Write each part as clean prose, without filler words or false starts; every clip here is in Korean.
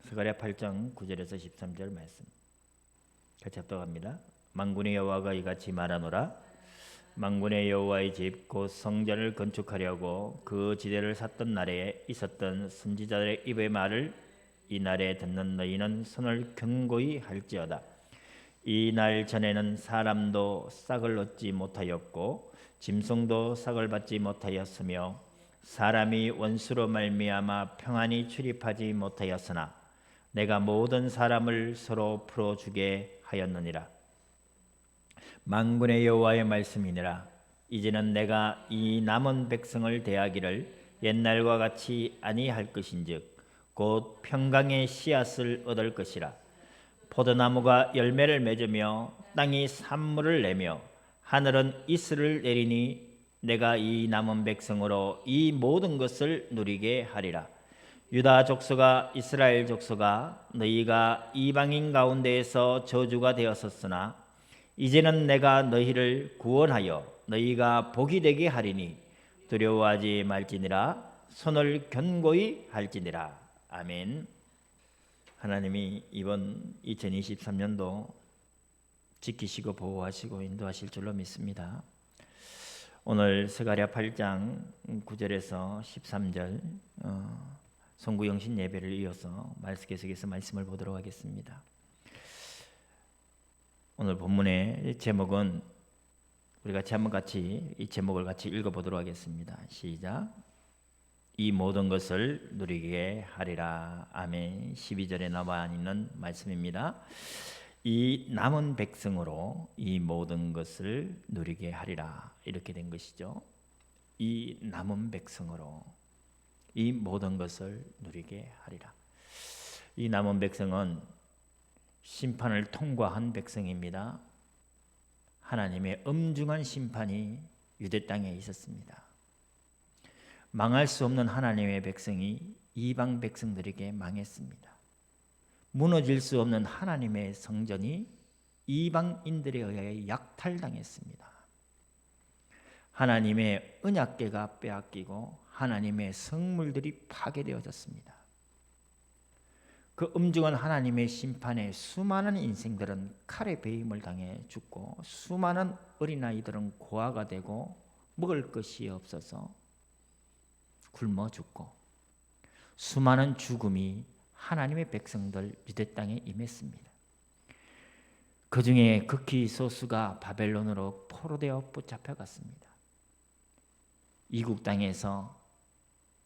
스가랴 8장 9절에서 13절 말씀 같이 합독합니다. 만군의 여호와가 이같이 말하노라. 만군의 여호와의 집 곧 성전을 건축하려고 그 지대를 샀던 날에 있었던 선지자들의 입의 말을 이 날에 듣는 너희는 손을 견고히 할지어다. 이 날 전에는 사람도 싹을 얻지 못하였고 짐승도 싹을 받지 못하였으며 사람이 원수로 말미암아 평안히 출입하지 못하였으나 내가 모든 사람을 서로 풀어주게 하였느니라. 만군의 여호와의 말씀이니라. 이제는 내가 이 남은 백성을 대하기를 옛날과 같이 아니할 것인즉 곧 평강의 씨앗을 얻을 것이라. 포도나무가 열매를 맺으며 땅이 산물을 내며 하늘은 이슬을 내리니 내가 이 남은 백성으로 이 모든 것을 누리게 하리라. 유다 족속아 이스라엘 족속아 너희가 이방인 가운데에서 저주가 되었었으나 이제는 내가 너희를 구원하여 너희가 복이 되게 하리니 두려워하지 말지니라. 손을 견고히 할지니라. 아멘. 하나님이 이번 2023년도 지키시고 보호하시고 인도하실 줄로 믿습니다. 오늘 스가랴 8장 9절에서 13절 송구영신 예배를 이어서 계속해서 말씀을 보도록 하겠습니다. 오늘 본문의 제목은 우리가 한번 같이 이 제목을 같이 읽어보도록 하겠습니다. 시작. 이 모든 것을 누리게 하리라. 아멘. 12절에 나와 있는 말씀입니다. 이 남은 백성으로 이 모든 것을 누리게 하리라. 이렇게 된 것이죠. 이 남은 백성으로 이 모든 것을 누리게 하리라. 이 남은 백성은 심판을 통과한 백성입니다. 하나님의 엄중한 심판이 유대 땅에 있었습니다. 망할 수 없는 하나님의 백성이 이방 백성들에게 망했습니다. 무너질 수 없는 하나님의 성전이 이방인들에 의해 약탈당했습니다. 하나님의 언약궤가 빼앗기고 하나님의 성물들이 파괴되어졌습니다. 그 엄중한 하나님의 심판에 수많은 인생들은 칼에 베임을 당해 죽고 수많은 어린아이들은 고아가 되고 먹을 것이 없어서 굶어 죽고 수많은 죽음이 하나님의 백성들 유대 땅에 임했습니다. 그 중에 극히 소수가 바벨론으로 포로되어 붙잡혀갔습니다. 이국 땅에서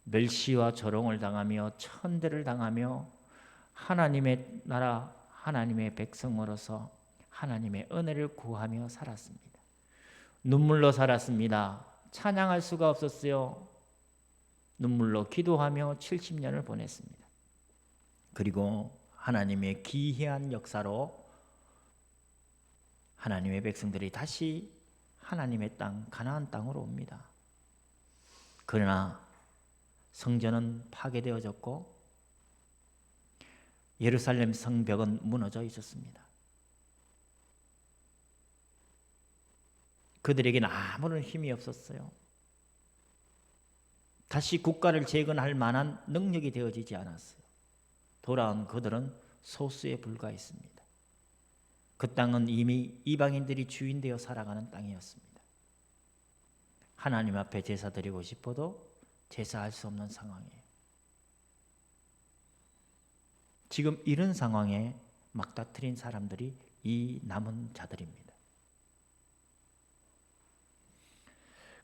멸시와 조롱을 당하며 천대를 당하며 하나님의 나라 하나님의 백성으로서 하나님의 은혜를 구하며 살았습니다. 눈물로 살았습니다. 찬양할 수가 없었어요. 눈물로 기도하며 70년을 보냈습니다. 그리고 하나님의 기이한 역사로 하나님의 백성들이 다시 하나님의 땅 가나안 땅으로 옵니다. 그러나 성전은 파괴되어졌고 예루살렘 성벽은 무너져 있었습니다. 그들에게는 아무런 힘이 없었어요. 다시 국가를 재건할 만한 능력이 되어지지 않았어요. 돌아온 그들은 소수에 불과했습니다. 그 땅은 이미 이방인들이 주인되어 살아가는 땅이었습니다. 하나님 앞에 제사 드리고 싶어도 제사할 수 없는 상황이에요. 지금 이런 상황에 막다트린 사람들이 이 남은 자들입니다.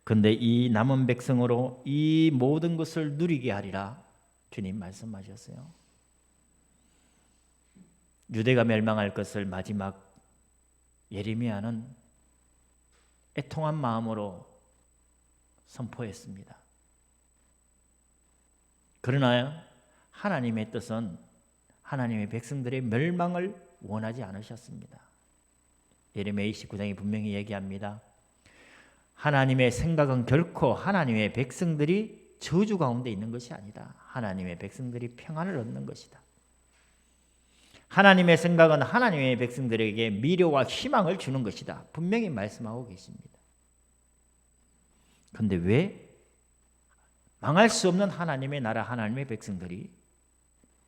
그런데 이 남은 백성으로 이 모든 것을 누리게 하리라 주님 말씀하셨어요. 유대가 멸망할 것을 마지막 예레미야는 애통한 마음으로 선포했습니다. 그러나 하나님의 뜻은 하나님의 백성들의 멸망을 원하지 않으셨습니다. 예레미야 29장이 분명히 얘기합니다. 하나님의 생각은 결코 하나님의 백성들이 저주 가운데 있는 것이 아니다. 하나님의 백성들이 평안을 얻는 것이다. 하나님의 생각은 하나님의 백성들에게 미래와 희망을 주는 것이다. 분명히 말씀하고 계십니다. 그런데 왜 망할 수 없는 하나님의 나라 하나님의 백성들이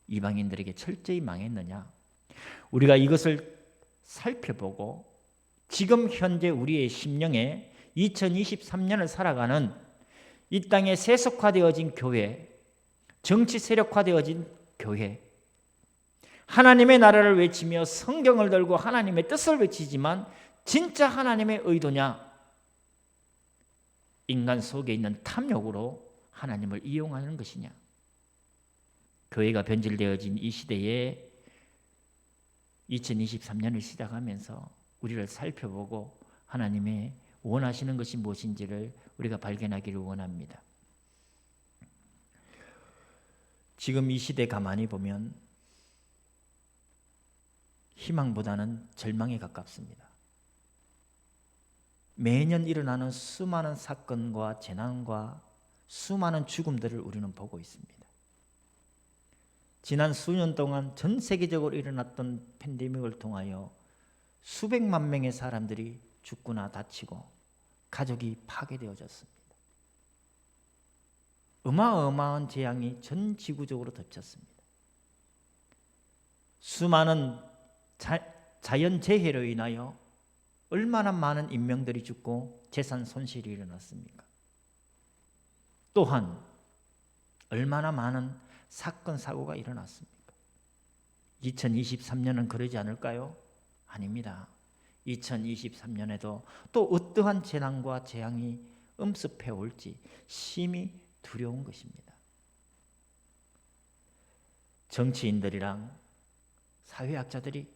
이방인들에게 철저히 망했느냐? 우리가 이것을 살펴보고 지금 현재 우리의 심령에 2023년을 살아가는 이 땅에 세속화되어진 교회, 정치 세력화되어진 교회, 하나님의 나라를 외치며 성경을 들고 하나님의 뜻을 외치지만 진짜 하나님의 의도냐? 인간 속에 있는 탐욕으로 하나님을 이용하는 것이냐? 교회가 변질되어진 이 시대에 2023년을 시작하면서 우리를 살펴보고 하나님의 원하시는 것이 무엇인지를 우리가 발견하기를 원합니다. 지금 이 시대 가만히 보면 희망보다는 절망에 가깝습니다. 매년 일어나는 수많은 사건과 재난과 수많은 죽음들을 우리는 보고 있습니다. 지난 수년 동안 전 세계적으로 일어났던 팬데믹을 통하여 수백만 명의 사람들이 죽거나 다치고 가족이 파괴되어졌습니다. 어마어마한 재앙이 전 지구적으로 덮쳤습니다. 수많은 자연재해로 인하여 얼마나 많은 인명들이 죽고 재산 손실이 일어났습니까? 또한 얼마나 많은 사건 사고가 일어났습니까? 2023년은 그러지 않을까요? 아닙니다. 2023년에도 또 어떠한 재난과 재앙이 엄습해 올지 심히 두려운 것입니다. 정치인들이랑 사회학자들이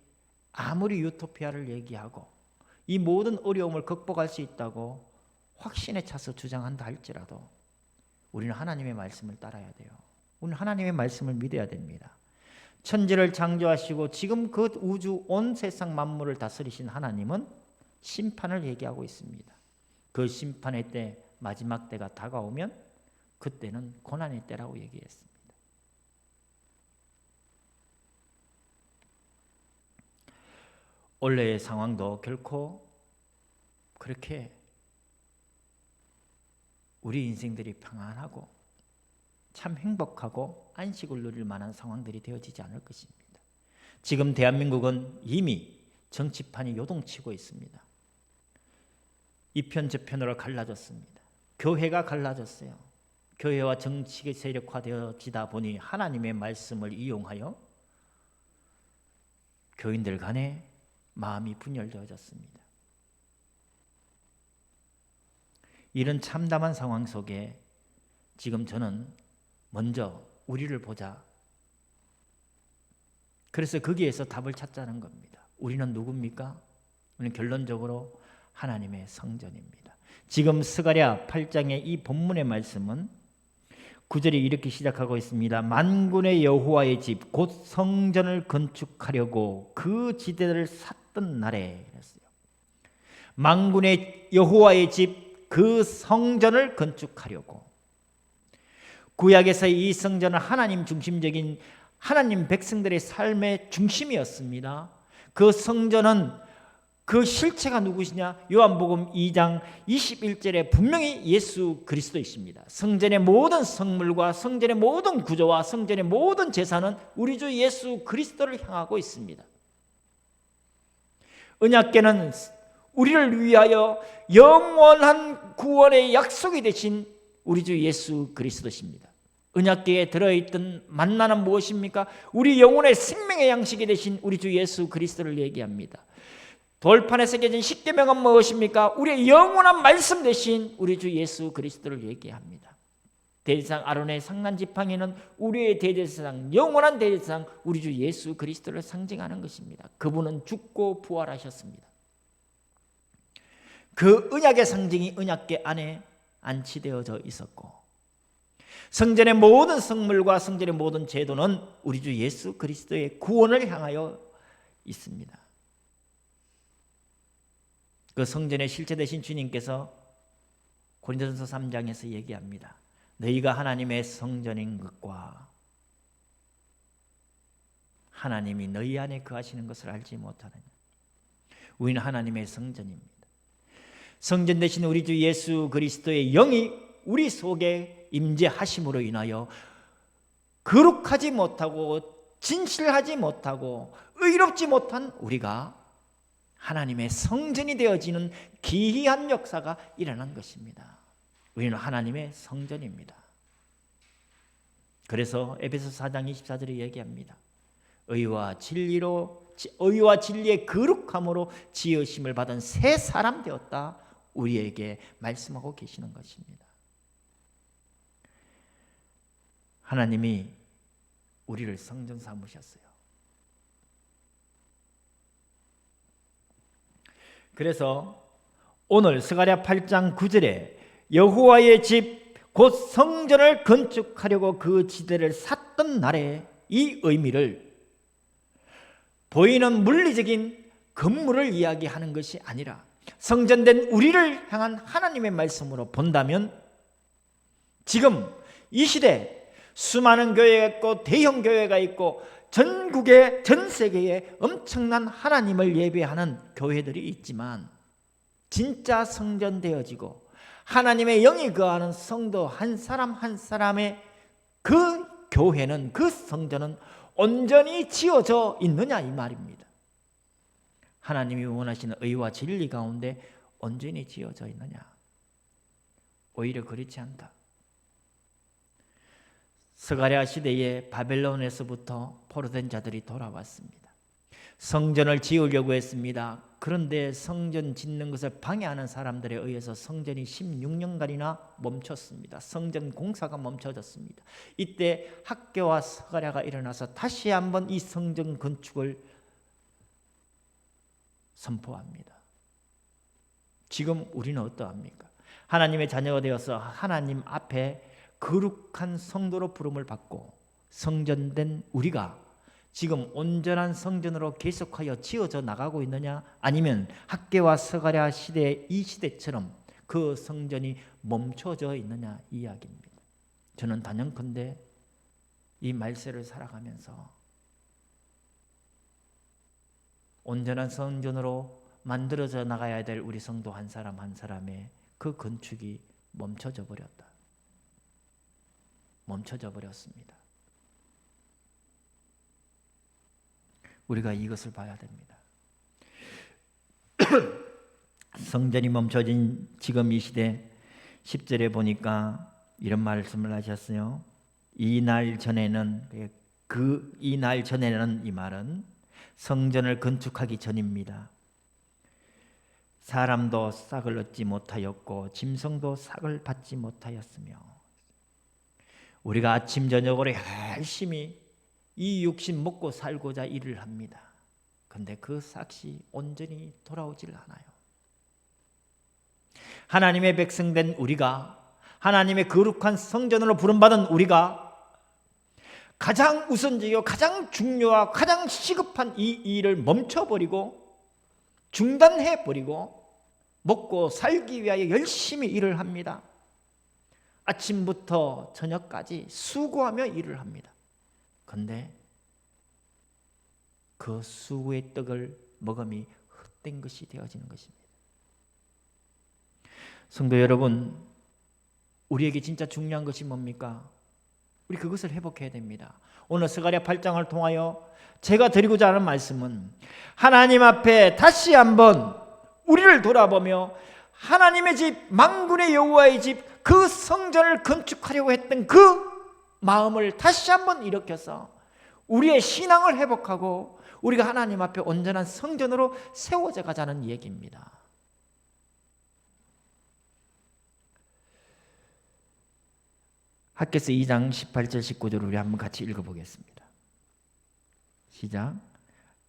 아무리 유토피아를 얘기하고 이 모든 어려움을 극복할 수 있다고 확신에 차서 주장한다 할지라도 우리는 하나님의 말씀을 따라야 돼요. 우리는 하나님의 말씀을 믿어야 됩니다. 천지를 창조하시고 지금 그 우주 온 세상 만물을 다스리신 하나님은 심판을 얘기하고 있습니다. 그 심판의 때, 마지막 때가 다가오면 그때는 고난의 때라고 얘기했습니다. 원래의 상황도 결코 그렇게 우리 인생들이 평안하고 참 행복하고 안식을 누릴 만한 상황들이 되어지지 않을 것입니다. 지금 대한민국은 이미 정치판이 요동치고 있습니다. 이편 저편으로 갈라졌습니다. 교회가 갈라졌어요. 교회와 정치 세력화되어지다 보니 하나님의 말씀을 이용하여 교인들 간에 마음이 분열되어졌습니다. 이런 참담한 상황 속에 지금 저는 먼저 우리를 보자. 그래서 거기에서 답을 찾자는 겁니다. 우리는 누굽니까? 우리는 결론적으로 하나님의 성전입니다. 지금 스가랴 8장의 이 본문의 말씀은 9절이 이렇게 시작하고 있습니다. 만군의 여호와의 집 곧 성전을 건축하려고 그 지대를 샀던 날에 그랬어요. 만군의 여호와의 집 그 성전을 건축하려고. 구약에서 이 성전은 하나님 중심적인 하나님 백성들의 삶의 중심이었습니다. 그 성전은 그 실체가 누구시냐? 요한복음 2장 21절에 분명히 예수 그리스도이십니다. 성전의 모든 성물과 성전의 모든 구조와 성전의 모든 제사는 우리 주 예수 그리스도를 향하고 있습니다. 언약궤는 우리를 위하여 영원한 구원의 약속이 되신 우리 주 예수 그리스도십니다. 언약궤에 들어있던 만나는 무엇입니까? 우리 영혼의 생명의 양식이 되신 우리 주 예수 그리스도를 얘기합니다. 돌판에 새겨진 십계명은 무엇입니까? 우리의 영원한 말씀 되신 우리 주 예수 그리스도를 얘기합니다. 대제사장 아론의 상난지팡이는 우리의 대제사장, 영원한 대제사장 우리 주 예수 그리스도를 상징하는 것입니다. 그분은 죽고 부활하셨습니다. 그 언약의 상징이 언약궤 안에 안치되어져 있었고, 성전의 모든 성물과 성전의 모든 제도는 우리 주 예수 그리스도의 구원을 향하여 있습니다. 그 성전의 실체 되신 주님께서 고린도전서 3장에서 얘기합니다. 너희가 하나님의 성전인 것과 하나님이 너희 안에 거하시는 것을 알지 못하느냐. 우리는 하나님의 성전입니다. 성전 되신 우리 주 예수 그리스도의 영이 우리 속에 임재하심으로 인하여 거룩하지 못하고 진실하지 못하고 의롭지 못한 우리가 하나님의 성전이 되어지는 기이한 역사가 일어난 것입니다. 우리는 하나님의 성전입니다. 그래서 에베소 4장 24절에 얘기합니다. 의와 진리의 거룩함으로 지으심을 받은 새 사람 되었다, 우리에게 말씀하고 계시는 것입니다. 하나님이 우리를 성전 삼으셨어요. 그래서 오늘 스가랴 8장 9절에 여호와의 집 곧 성전을 건축하려고 그 지대를 샀던 날에 이 의미를 보이는 물리적인 건물을 이야기하는 것이 아니라 성전된 우리를 향한 하나님의 말씀으로 본다면, 지금 이 시대 수많은 교회가 있고 대형 교회가 있고 전국에, 전 세계에 엄청난 하나님을 예배하는 교회들이 있지만, 진짜 성전 되어지고 하나님의 영이 거하는 성도 한 사람 한 사람의 그 교회는, 그 성전은 온전히 지어져 있느냐 이 말입니다. 하나님이 원하시는 의와 진리 가운데 온전히 지어져 있느냐? 오히려 그렇지 않다. 스가랴 시대에 바벨론에서부터 포로된 자들이 돌아왔습니다. 성전을 지으려고 했습니다. 그런데 성전 짓는 것을 방해하는 사람들에 의해서 성전이 16년간이나 멈췄습니다. 성전 공사가 멈춰졌습니다. 이때 학개와 스가랴가 일어나서 다시 한번 이 성전 건축을 선포합니다. 지금 우리는 어떠합니까? 하나님의 자녀가 되어서 하나님 앞에 거룩한 성도로 부름을 받고 성전된 우리가 지금 온전한 성전으로 계속하여 지어져 나가고 있느냐, 아니면 학개와 스가랴 시대, 이 시대처럼 그 성전이 멈춰져 있느냐 이 이야기입니다. 저는 단연컨대 이 말세를 살아가면서 온전한 성전으로 만들어져 나가야 될 우리 성도 한 사람 한 사람의 그 건축이 멈춰져 버렸다. 멈춰져 버렸습니다. 우리가 이것을 봐야 됩니다. 성전이 멈춰진 지금 이 시대 10절에 보니까 이런 말씀을 하셨어요. 이 날 전에는, 이 말은 성전을 건축하기 전입니다. 사람도 싹을 얻지 못하였고 짐승도 싹을 받지 못하였으며, 우리가 아침 저녁으로 열심히 이 육신 먹고 살고자 일을 합니다. 그런데 그 싹이 온전히 돌아오질 않아요. 하나님의 백성된 우리가, 하나님의 거룩한 성전으로 부름받은 우리가 가장 우선적이고 가장 중요하고 가장 시급한 이 일을 멈춰버리고 중단해버리고 먹고 살기 위하여 열심히 일을 합니다. 아침부터 저녁까지 수고하며 일을 합니다. 그런데 그 수고의 떡을 먹음이 헛된 것이 되어지는 것입니다. 성도 여러분, 우리에게 진짜 중요한 것이 뭡니까? 우리 그것을 회복해야 됩니다. 오늘 스가랴 8장을 통하여 제가 드리고자 하는 말씀은, 하나님 앞에 다시 한번 우리를 돌아보며 하나님의 집, 만군의 여호와의 집, 그 성전을 건축하려고 했던 그 마음을 다시 한번 일으켜서 우리의 신앙을 회복하고 우리가 하나님 앞에 온전한 성전으로 세워져 가자는 얘기입니다. 학개서 2장 18절 19절을 우리 한번 같이 읽어보겠습니다. 시작.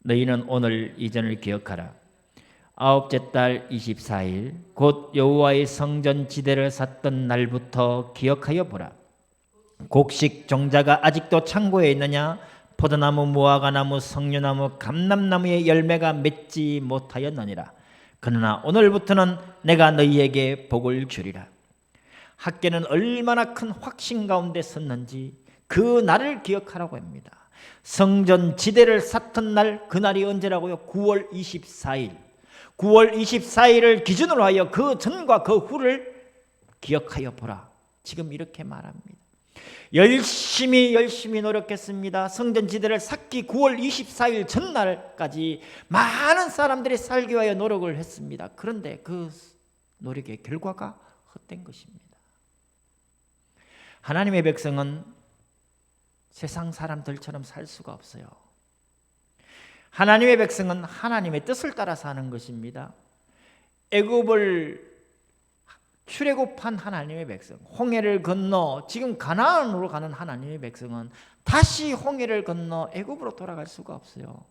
너희는 오늘 이전을 기억하라. 아홉째 달 24일 곧 여호와의 성전 지대를 샀던 날부터 기억하여 보라. 곡식 종자가 아직도 창고에 있느냐? 포도나무, 무화과나무, 석류나무, 감람나무의 열매가 맺지 못하였느니라. 그러나 오늘부터는 내가 너희에게 복을 주리라. 학개는 얼마나 큰 확신 가운데 섰는지 그 날을 기억하라고 합니다. 성전 지대를 샀던 날, 그 날이 언제라고요? 9월 24일. 9월 24일을 기준으로 하여 그 전과 그 후를 기억하여 보라. 지금 이렇게 말합니다. 열심히 노력했습니다. 성전 지대를 쌓기 9월 24일 전날까지 많은 사람들이 살기 위하여 노력을 했습니다. 그런데 그 노력의 결과가 헛된 것입니다. 하나님의 백성은 세상 사람들처럼 살 수가 없어요. 하나님의 백성은 하나님의 뜻을 따라 사는 것입니다. 애굽을 출애굽한 하나님의 백성, 홍해를 건너 지금 가나안으로 가는 하나님의 백성은 다시 홍해를 건너 애굽으로 돌아갈 수가 없어요.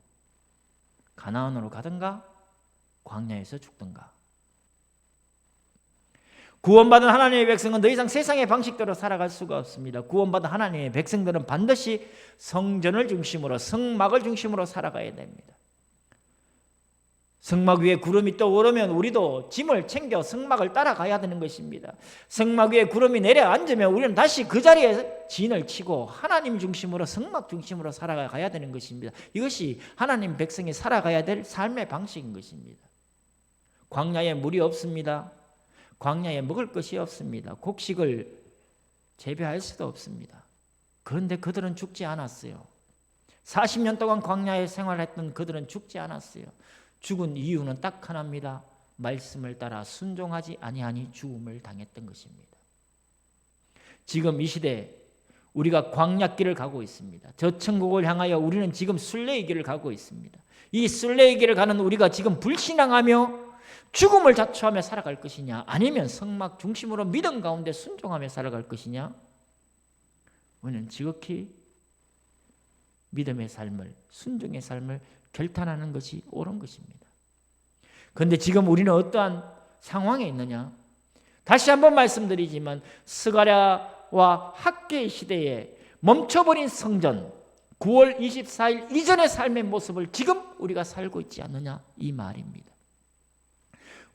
가나안으로 가든가 광야에서 죽든가. 구원받은 하나님의 백성은 더 이상 세상의 방식대로 살아갈 수가 없습니다. 구원받은 하나님의 백성들은 반드시 성전을 중심으로, 성막을 중심으로 살아가야 됩니다. 성막 위에 구름이 떠오르면 우리도 짐을 챙겨 성막을 따라가야 되는 것입니다. 성막 위에 구름이 내려앉으면 우리는 다시 그 자리에 진을 치고 하나님 중심으로, 성막 중심으로 살아가야 되는 것입니다. 이것이 하나님 백성이 살아가야 될 삶의 방식인 것입니다. 광야에 물이 없습니다. 광야에 먹을 것이 없습니다. 곡식을 재배할 수도 없습니다. 그런데 그들은 죽지 않았어요. 40년 동안 광야에 생활했던 그들은 죽지 않았어요. 죽은 이유는 딱 하나입니다. 말씀을 따라 순종하지 아니하니 죽음을 당했던 것입니다. 지금 이 시대 우리가 광야길을 가고 있습니다. 저 천국을 향하여 우리는 지금 순례의 길을 가고 있습니다. 이 순례의 길을 가는 우리가 지금 불신앙하며 죽음을 자초하며 살아갈 것이냐, 아니면 성막 중심으로 믿음 가운데 순종하며 살아갈 것이냐, 우리는 지극히 믿음의 삶을, 순종의 삶을 결단하는 것이 옳은 것입니다. 그런데 지금 우리는 어떠한 상황에 있느냐? 다시 한번 말씀드리지만 스가랴와 학개의 시대에 멈춰버린 성전, 9월 24일 이전의 삶의 모습을 지금 우리가 살고 있지 않느냐, 이 말입니다.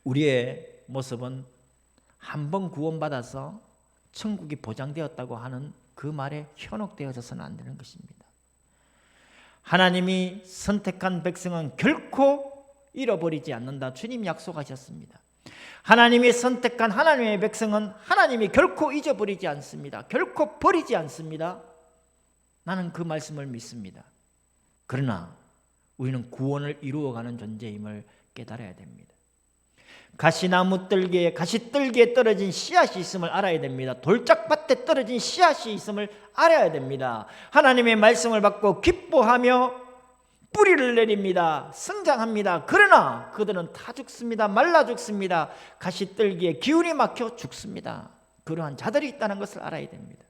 우리의 모습은 한 번 구원받아서 천국이 보장되었다고 하는 그 말에 현혹되어져서는 안 되는 것입니다. 하나님이 선택한 백성은 결코 잃어버리지 않는다. 주님 약속하셨습니다. 하나님이 선택한 하나님의 백성은 하나님이 결코 잊어버리지 않습니다. 결코 버리지 않습니다. 나는 그 말씀을 믿습니다. 그러나 우리는 구원을 이루어가는 존재임을 깨달아야 됩니다. 가시나무 뜰개에, 가시뜰개에 떨어진 씨앗이 있음을 알아야 됩니다. 돌짝밭에 떨어진 씨앗이 있음을 알아야 됩니다. 하나님의 말씀을 받고 기뻐하며 뿌리를 내립니다. 성장합니다. 그러나 그들은 다 죽습니다. 말라 죽습니다. 가시뜰개에 기운이 막혀 죽습니다. 그러한 자들이 있다는 것을 알아야 됩니다.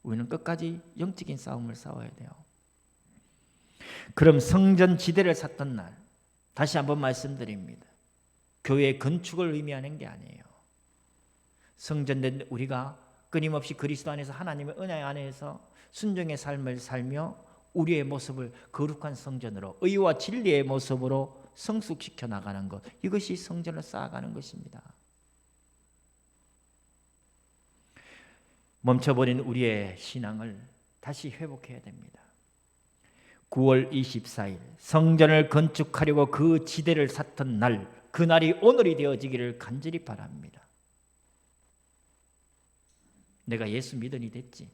우리는 끝까지 영적인 싸움을 싸워야 돼요. 그럼 성전 지대를 샀던 날, 다시 한번 말씀드립니다. 교회 건축을 의미하는 게 아니에요. 성전된 우리가 끊임없이 그리스도 안에서 하나님의 은혜 안에서 순종의 삶을 살며 우리의 모습을 거룩한 성전으로, 의와 진리의 모습으로 성숙시켜 나가는 것, 이것이 성전을 쌓아가는 것입니다. 멈춰버린 우리의 신앙을 다시 회복해야 됩니다. 9월 24일 성전을 건축하려고 그 지대를 샀던 날, 그날이 오늘이 되어지기를 간절히 바랍니다. 내가 예수 믿으니 됐지,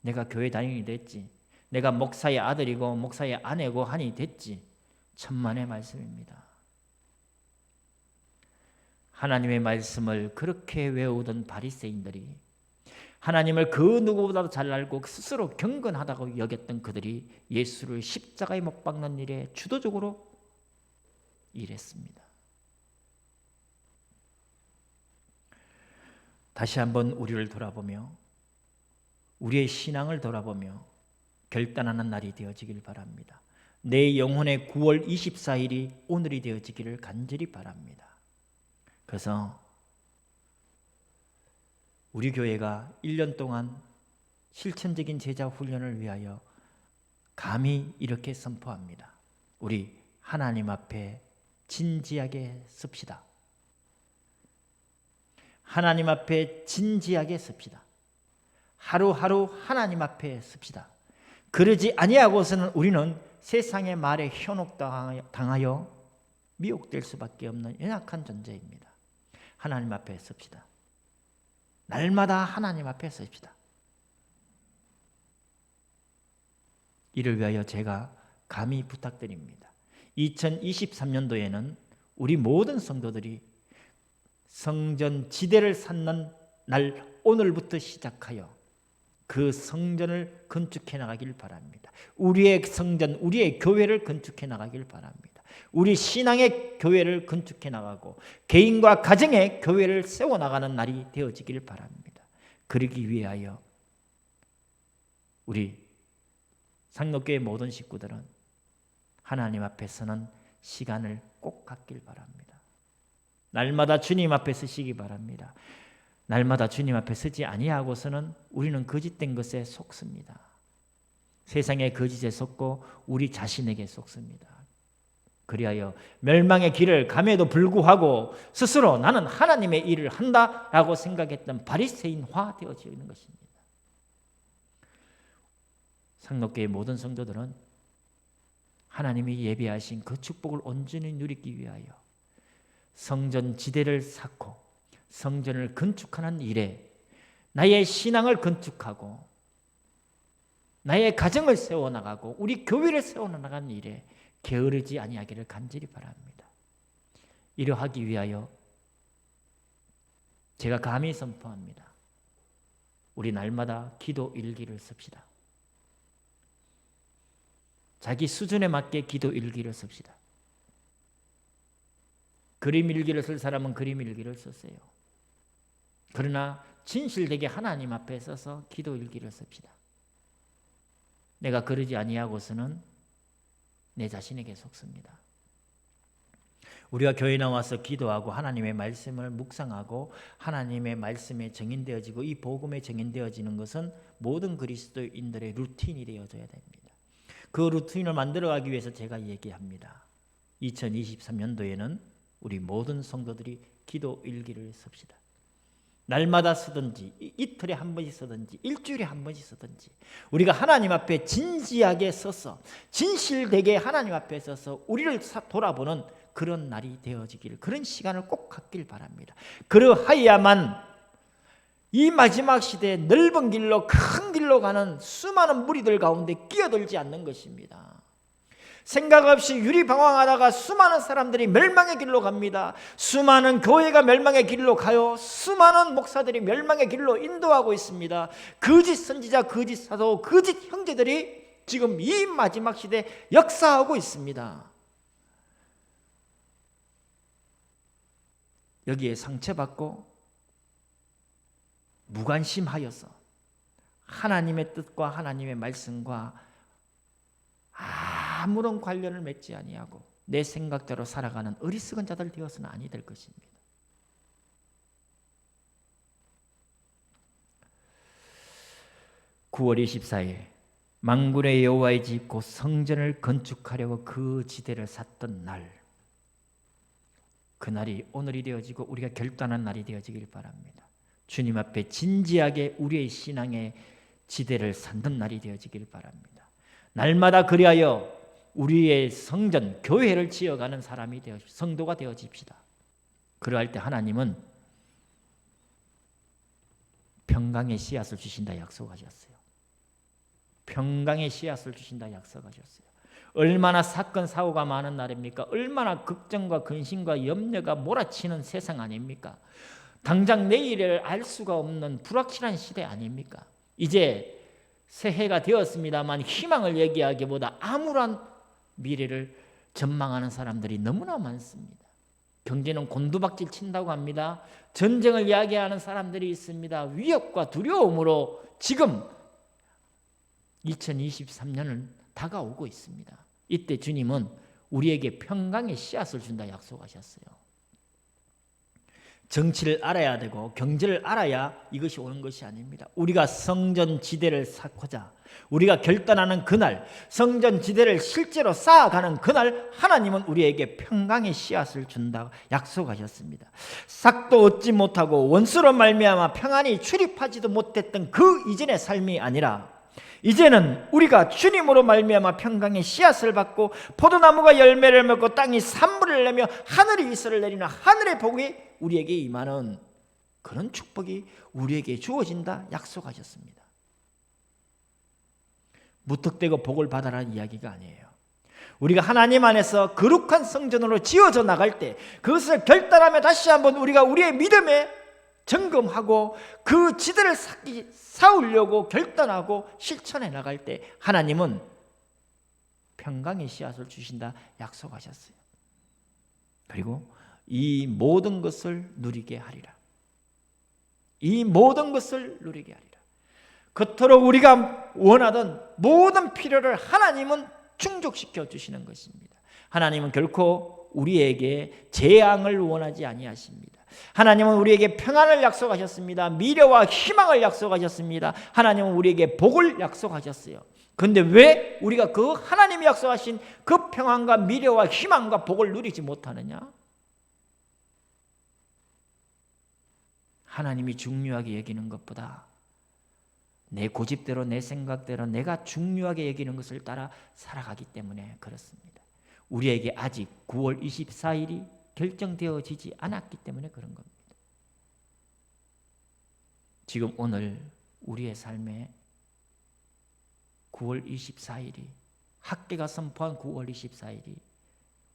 내가 교회 다니니 됐지, 내가 목사의 아들이고 목사의 아내고 하니 됐지, 천만의 말씀입니다. 하나님의 말씀을 그렇게 외우던 바리새인들이, 하나님을 그 누구보다도 잘 알고 스스로 경건하다고 여겼던 그들이 예수를 십자가에 못 박는 일에 주도적으로 일했습니다. 다시 한번 우리를 돌아보며 우리의 신앙을 돌아보며 결단하는 날이 되어지길 바랍니다. 내 영혼의 9월 24일이 오늘이 되어지기를 간절히 바랍니다. 그래서 우리 교회가 1년 동안 실천적인 제자 훈련을 위하여 감히 이렇게 선포합니다. 우리 하나님 앞에 진지하게 섭시다. 하나님 앞에 진지하게 섭시다. 하루하루 하나님 앞에 섭시다. 그러지 아니하고서는 우리는 세상의 말에 현혹당하여 미혹될 수밖에 없는 연약한 존재입니다. 하나님 앞에 섭시다. 날마다 하나님 앞에 섭시다. 이를 위하여 제가 감히 부탁드립니다. 2023년도에는 우리 모든 성도들이 성전 지대를 쌓는 날 오늘부터 시작하여 그 성전을 건축해 나가길 바랍니다. 우리의 성전, 우리의 교회를 건축해 나가길 바랍니다. 우리 신앙의 교회를 건축해 나가고 개인과 가정의 교회를 세워나가는 날이 되어지길 바랍니다. 그러기 위하여 우리 상록교회 모든 식구들은 하나님 앞에 서는 시간을 꼭 갖길 바랍니다. 날마다 주님 앞에 서시기 바랍니다. 날마다 주님 앞에 서지 아니하고서는 우리는 거짓된 것에 속습니다. 세상의 거짓에 속고 우리 자신에게 속습니다. 그리하여 멸망의 길을 감에도 불구하고 스스로 나는 하나님의 일을 한다라고 생각했던 바리새인화 되어지는 것입니다. 상록교회 모든 성도들은 하나님이 예비하신 그 축복을 온전히 누리기 위하여 성전 지대를 쌓고 성전을 건축하는 일에 나의 신앙을 건축하고 나의 가정을 세워나가고 우리 교회를 세워나가는 일에 게으르지 아니하기를 간절히 바랍니다. 이러하기 위하여 제가 감히 선포합니다. 우리 날마다 기도 일기를 씁시다. 자기 수준에 맞게 기도 일기를 씁시다. 그림 일기를 쓸 사람은 그림 일기를 쓰세요. 그러나 진실되게 하나님 앞에 서서 기도 일기를 씁시다. 내가 그러지 아니하고서는 내 자신에게 속습니다. 우리가 교회 나와서 기도하고 하나님의 말씀을 묵상하고 하나님의 말씀에 정인되어지고 이 복음에 정인되어지는 것은 모든 그리스도인들의 루틴이 되어져야 됩니다. 그 루틴을 만들어가기 위해서 제가 얘기합니다. 2023년도에는 우리 모든 성도들이 기도 일기를 씁시다. 날마다 쓰든지 이틀에 한 번씩 쓰든지 일주일에 한 번씩 쓰든지 우리가 하나님 앞에 진지하게 서서 진실되게 하나님 앞에 서서 우리를 돌아보는 그런 날이 되어지길 그런 시간을 꼭 갖길 바랍니다. 그러하야만 이 마지막 시대에 넓은 길로 큰 길로 가는 수많은 무리들 가운데 끼어들지 않는 것입니다. 생각 없이 유리방황하다가 수많은 사람들이 멸망의 길로 갑니다. 수많은 교회가 멸망의 길로 가요. 수많은 목사들이 멸망의 길로 인도하고 있습니다. 거짓 선지자, 거짓 사도, 거짓 형제들이 지금 이 마지막 시대에 역사하고 있습니다. 여기에 상처받고 무관심하여서 하나님의 뜻과 하나님의 말씀과 아무런 관련을 맺지 아니하고 내 생각대로 살아가는 어리석은 자들 되어서는 아니 될 것입니다. (9월 24일) 만군의 여호와의 집 곧 성전을 건축하려고 그 지대를 샀던 날, 그날이 오늘이 되어지고 우리가 결단한 날이 되어지길 바랍니다. 주님 앞에 진지하게 우리의 신앙의 지대를 쌓는 날이 되어지길 바랍니다. 날마다 그리하여 우리의 성전, 교회를 지어가는 사람이 되어 성도가 되어집시다. 그러할 때 하나님은 평강의 씨앗을 주신다 약속하셨어요. 평강의 씨앗을 주신다 약속하셨어요. 얼마나 사건 사고가 많은 날입니까? 얼마나 걱정과 근심과 염려가 몰아치는 세상 아닙니까? 당장 내일을 알 수가 없는 불확실한 시대 아닙니까? 이제 새해가 되었습니다만 희망을 얘기하기보다 암울한 미래를 전망하는 사람들이 너무나 많습니다. 경제는 곤두박질 친다고 합니다. 전쟁을 이야기하는 사람들이 있습니다. 위협과 두려움으로 지금 2023년은 다가오고 있습니다. 이때 주님은 우리에게 평강의 씨앗을 준다 약속하셨어요. 정치를 알아야 되고 경제를 알아야 이것이 오는 것이 아닙니다. 우리가 성전 지대를 쌓고자 우리가 결단하는 그날, 성전 지대를 실제로 쌓아가는 그날 하나님은 우리에게 평강의 씨앗을 준다고 약속하셨습니다. 싹도 얻지 못하고 원수로 말미암아 평안히 출입하지도 못했던 그 이전의 삶이 아니라 이제는 우리가 주님으로 말미암아 평강의 씨앗을 받고 포도나무가 열매를 맺고 땅이 산물을 내며 하늘이 이슬을 내리는 하늘의 복이 우리에게 임하는 그런 축복이 우리에게 주어진다 약속하셨습니다. 무턱대고 복을 받아라는 이야기가 아니에요. 우리가 하나님 안에서 거룩한 성전으로 지어져 나갈 때 그것을 결단하며 다시 한번 우리가 우리의 믿음에 점검하고 그 지대를 쌓으려고 결단하고 실천해 나갈 때 하나님은 평강의 씨앗을 주신다 약속하셨어요. 그리고 이 모든 것을 누리게 하리라. 이 모든 것을 누리게 하리라. 그토록 우리가 원하던 모든 필요를 하나님은 충족시켜 주시는 것입니다. 하나님은 결코 우리에게 재앙을 원하지 아니하십니다. 하나님은 우리에게 평안을 약속하셨습니다. 미래와 희망을 약속하셨습니다. 하나님은 우리에게 복을 약속하셨어요. 그런데 왜 우리가 그 하나님이 약속하신 그 평안과 미래와 희망과 복을 누리지 못하느냐? 하나님이 중요하게 여기는 것보다 내 고집대로 내 생각대로 내가 중요하게 여기는 것을 따라 살아가기 때문에 그렇습니다. 우리에게 아직 9월 24일이 결정되어지지 않았기 때문에 그런 겁니다. 지금 오늘 우리의 삶에 9월 24일이 학계가 선포한 9월 24일이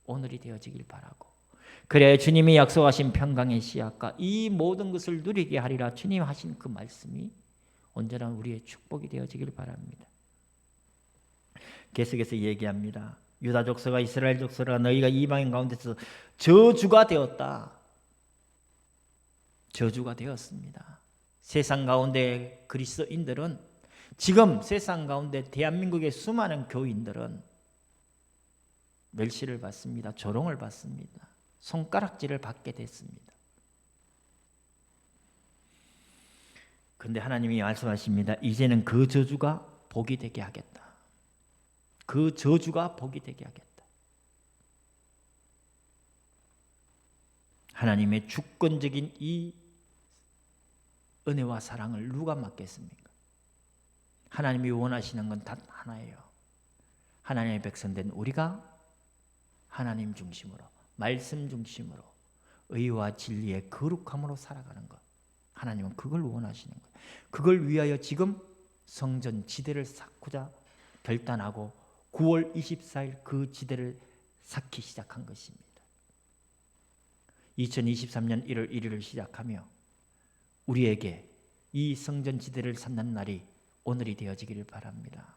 오늘이 되어지길 바라고, 그래야 주님이 약속하신 평강의 씨앗과 이 모든 것을 누리게 하리라 주님 하신 그 말씀이 언제나 우리의 축복이 되어지길 바랍니다. 계속해서 얘기합니다. 유다 족속과 이스라엘 족속아 너희가 이방인 가운데서 저주가 되었다. 저주가 되었습니다. 세상 가운데 그리스도인들은, 지금 세상 가운데 대한민국의 수많은 교인들은 멸시를 받습니다. 조롱을 받습니다. 손가락질을 받게 됐습니다. 그런데 하나님이 말씀하십니다. 이제는 그 저주가 복이 되게 하겠다. 그 저주가 복이 되게 하겠다. 하나님의 주권적인 이 은혜와 사랑을 누가 막겠습니까? 하나님이 원하시는 건 단 하나예요. 하나님의 백성된 우리가 하나님 중심으로, 말씀 중심으로, 의와 진리의 거룩함으로 살아가는 것. 하나님은 그걸 원하시는 거예요. 그걸 위하여 지금 성전 지대를 쌓고자 결단하고 9월 24일 그 지대를 쌓기 시작한 것입니다. 2023년 1월 1일을 시작하며 우리에게 이 성전 지대를 쌓는 날이 오늘이 되어지기를 바랍니다.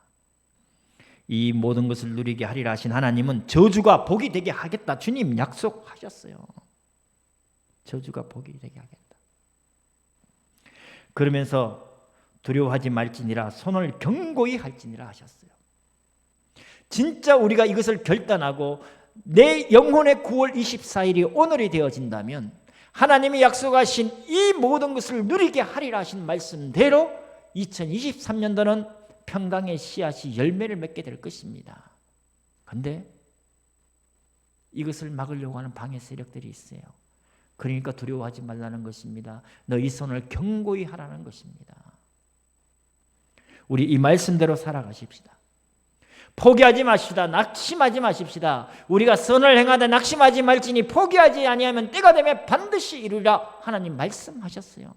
이 모든 것을 누리게 하리라 하신 하나님은 저주가 복이 되게 하겠다. 주님 약속하셨어요. 저주가 복이 되게 하겠다. 그러면서 두려워하지 말지니라, 손을 견고히 할지니라 하셨어요. 진짜 우리가 이것을 결단하고 내 영혼의 9월 24일이 오늘이 되어진다면 하나님이 약속하신 이 모든 것을 누리게 하리라 하신 말씀대로 2023년도는 평강의 씨앗이 열매를 맺게 될 것입니다. 그런데 이것을 막으려고 하는 방해 세력들이 있어요. 그러니까 두려워하지 말라는 것입니다. 너희 손을 견고히 하라는 것입니다. 우리 이 말씀대로 살아가십시다. 포기하지 마십시다. 낙심하지 마십시다. 우리가 선을 행하되 낙심하지 말지니 포기하지 아니하면 때가 되면 반드시 이루리라 하나님 말씀하셨어요.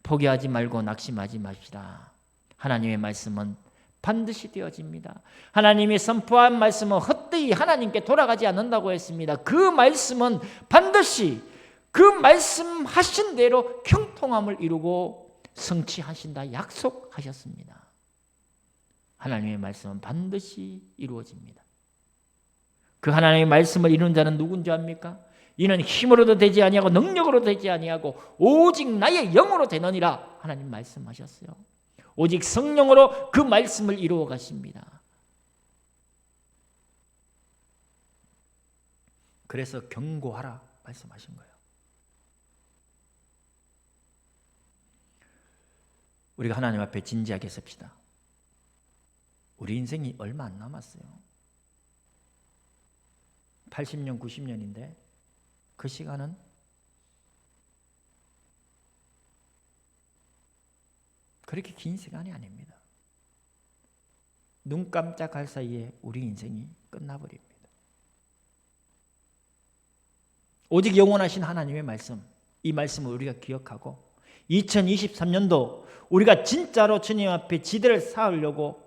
포기하지 말고 낙심하지 마십시다. 하나님의 말씀은 반드시 되어집니다. 하나님이 선포한 말씀은 헛되이 하나님께 돌아가지 않는다고 했습니다. 그 말씀은 반드시 그 말씀하신 대로 형통함을 이루고 성취하신다 약속하셨습니다. 하나님의 말씀은 반드시 이루어집니다. 그 하나님의 말씀을 이루는 자는 누군지 압니까? 이는 힘으로도 되지 아니하고 능력으로도 되지 아니하고 오직 나의 영으로 되느니라 하나님 말씀하셨어요. 오직 성령으로 그 말씀을 이루어 가십니다. 그래서 경고하라 말씀하신 거예요. 우리가 하나님 앞에 진지하게 섭시다. 우리 인생이 얼마 안 남았어요. 80년, 90년인데 그 시간은 그렇게 긴 시간이 아닙니다. 눈 깜짝할 사이에 우리 인생이 끝나버립니다. 오직 영원하신 하나님의 말씀, 이 말씀을 우리가 기억하고 2023년도 우리가 진짜로 주님 앞에 지대를 쌓으려고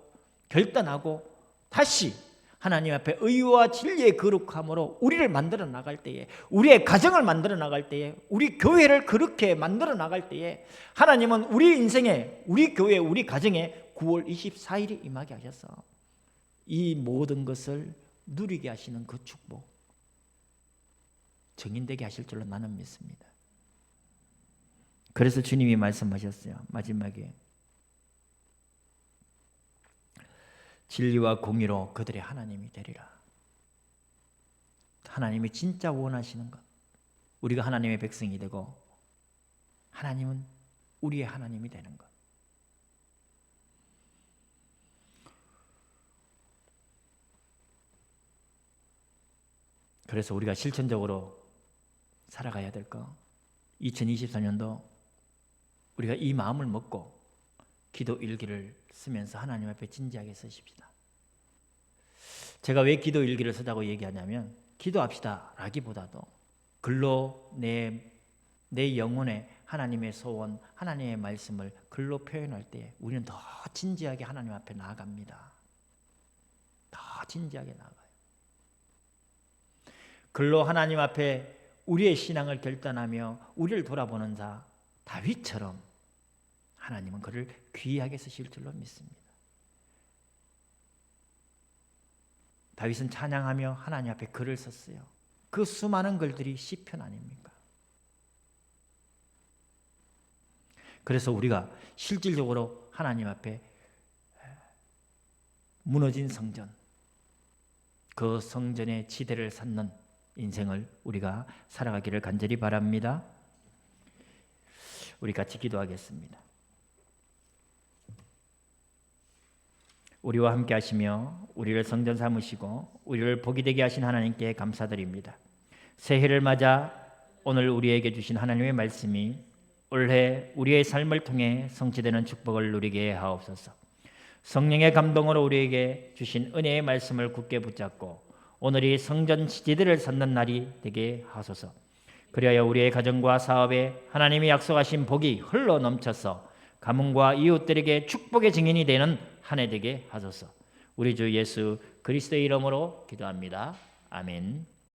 결단하고 다시 하나님 앞에 의와 진리의 거룩함으로 우리를 만들어 나갈 때에, 우리의 가정을 만들어 나갈 때에, 우리 교회를 그렇게 만들어 나갈 때에 하나님은 우리 인생에, 우리 교회, 우리 가정에 9월 24일이 임하게 하셔서 이 모든 것을 누리게 하시는 그 축복 증인되게 하실 줄로 나는 믿습니다. 그래서 주님이 말씀하셨어요. 마지막에 진리와 공의로 그들의 하나님이 되리라. 하나님이 진짜 원하시는 것, 우리가 하나님의 백성이 되고 하나님은 우리의 하나님이 되는 것. 그래서 우리가 실천적으로 살아가야 될 거, 2024년도 우리가 이 마음을 먹고 기도 일기를 쓰면서 하나님 앞에 진지하게 쓰십시다. 제가 왜 기도 일기를 쓰자고 얘기하냐면, 기도합시다 라기보다도 글로 내 영혼에 하나님의 소원, 하나님의 말씀을 글로 표현할 때 우리는 더 진지하게 하나님 앞에 나아갑니다. 더 진지하게 나아가요. 글로 하나님 앞에 우리의 신앙을 결단하며 우리를 돌아보는 자 다윗처럼 하나님은 그를 귀하게 쓰실 줄로 믿습니다. 다윗은 찬양하며 하나님 앞에 글을 썼어요. 그 수많은 글들이 시편 아닙니까? 그래서 우리가 실질적으로 하나님 앞에 무너진 성전, 그 성전의 지대를 쌓는 인생을 우리가 살아가기를 간절히 바랍니다. 우리 같이 기도하겠습니다. 우리와 함께 하시며 우리를 성전 삼으시고 우리를 복이 되게 하신 하나님께 감사드립니다. 새해를 맞아 오늘 우리에게 주신 하나님의 말씀이 올해 우리의 삶을 통해 성취되는 축복을 누리게 하옵소서. 성령의 감동으로 우리에게 주신 은혜의 말씀을 굳게 붙잡고 오늘이 성전 지대를 쌓는 날이 되게 하소서. 그리하여 우리의 가정과 사업에 하나님이 약속하신 복이 흘러 넘쳐서 가문과 이웃들에게 축복의 증인이 되는 한 해 되게 하소서. 우리 주 예수 그리스도의 이름으로 기도합니다. 아멘.